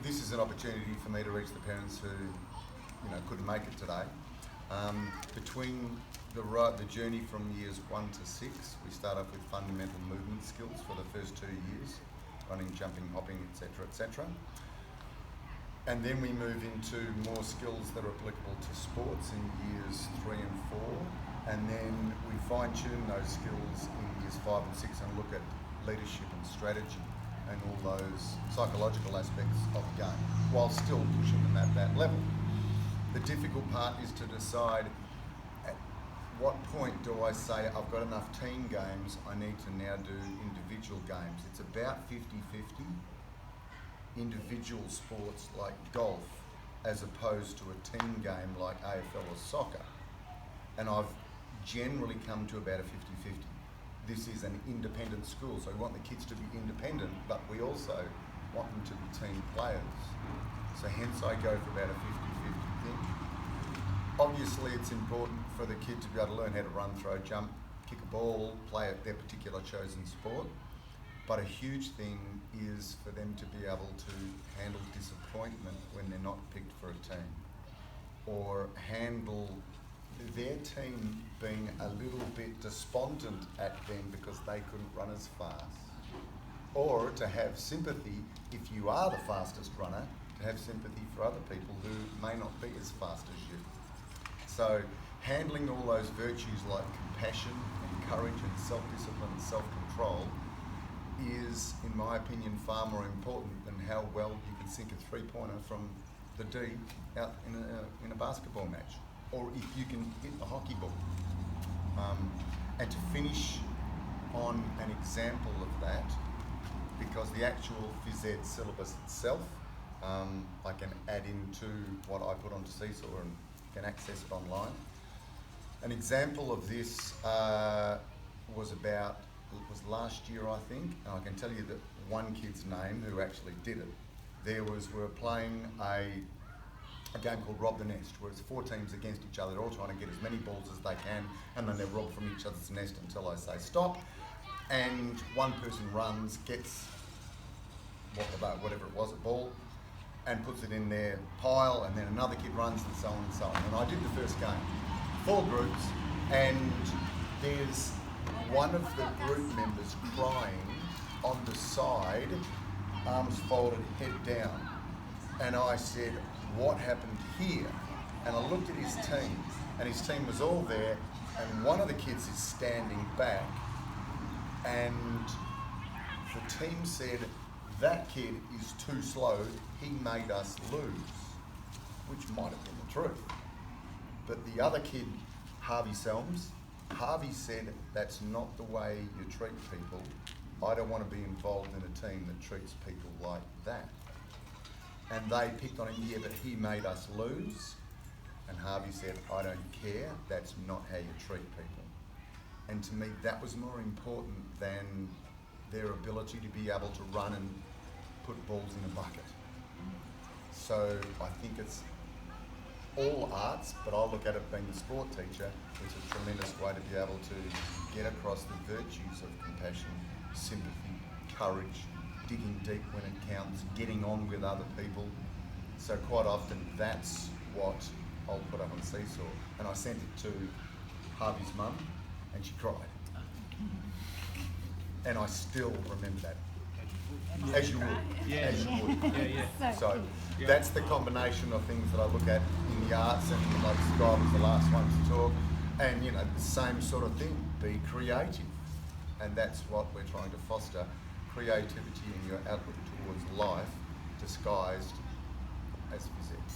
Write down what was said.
this is an opportunity for me to reach the parents who, couldn't make it today. Between the journey from years 1 to 6, we start off with fundamental movement skills for the first 2 years, running, jumping, hopping, etc., etc. And then we move into more skills that are applicable to sports in years 3 and 4. And then we fine-tune those skills in years 5 and 6 and look at leadership and strategy and all those psychological aspects of the game, while still pushing them at that level. The difficult part is to decide at what point do I say I've got enough team games, I need to now do individual games. It's about 50-50. Individual sports like golf as opposed to a team game like AFL or soccer. And I've generally come to about a 50-50. This is an independent school, so we want the kids to be independent, but we also want them to be team players. So hence I go for about a 50-50 thing. Obviously it's important for the kid to be able to learn how to run, throw, jump, kick a ball, play at their particular chosen sport. But a huge thing is for them to be able to handle disappointment when they're not picked for a team, or handle their team being a little bit despondent at them because they couldn't run as fast, or to have sympathy if you are the fastest runner, to have sympathy for other people who may not be as fast as you. So handling all those virtues like compassion and courage and self-discipline and self-control is, in my opinion, far more important than how well you can sink a three-pointer from the D out in a basketball match, or if you can hit a hockey ball. And to finish on an example of that, because the actual phys ed syllabus itself, I can add into what I put onto Seesaw and can access it online. An example of this was last year, I think, and I can tell you that one kid's name who actually did it. We were playing a game called Rob the Nest, where it's 4 teams against each other. They're all trying to get as many balls as they can, and then they rob from each other's nest until I say stop. And one person runs, gets whatever it was, a ball, and puts it in their pile, and then another kid runs, and so on and so on. And I did the first game, 4 groups, and there's one of the group members crying on the side, arms folded, head down. And I said, what happened here? And I looked at his team, and his team was all there, and one of the kids is standing back, and the team said, that kid is too slow, he made us lose, which might have been the truth. But the other kid, Harvey said, that's not the way you treat people. I don't want to be involved in a team that treats people like that. And they picked on him, yeah, but he made us lose. And Harvey said, I don't care, that's not how you treat people. And to me, that was more important than their ability to be able to run and put balls in a bucket. So I think it's all arts, but I look at it being a sport teacher, it's a tremendous way to be able to get across the virtues of compassion, sympathy, courage, digging deep when it counts, getting on with other people. So quite often that's what I'll put up on Seesaw. And I sent it to Harvey's mum, and she cried. And I still remember that. As you would. Yeah. As you would. Yeah. So that's the combination of things that I look at in the arts, and like Scribe was the last one to talk. And the same sort of thing, be creative. And that's what we're trying to foster, creativity in your outlook towards life, disguised as phys ed.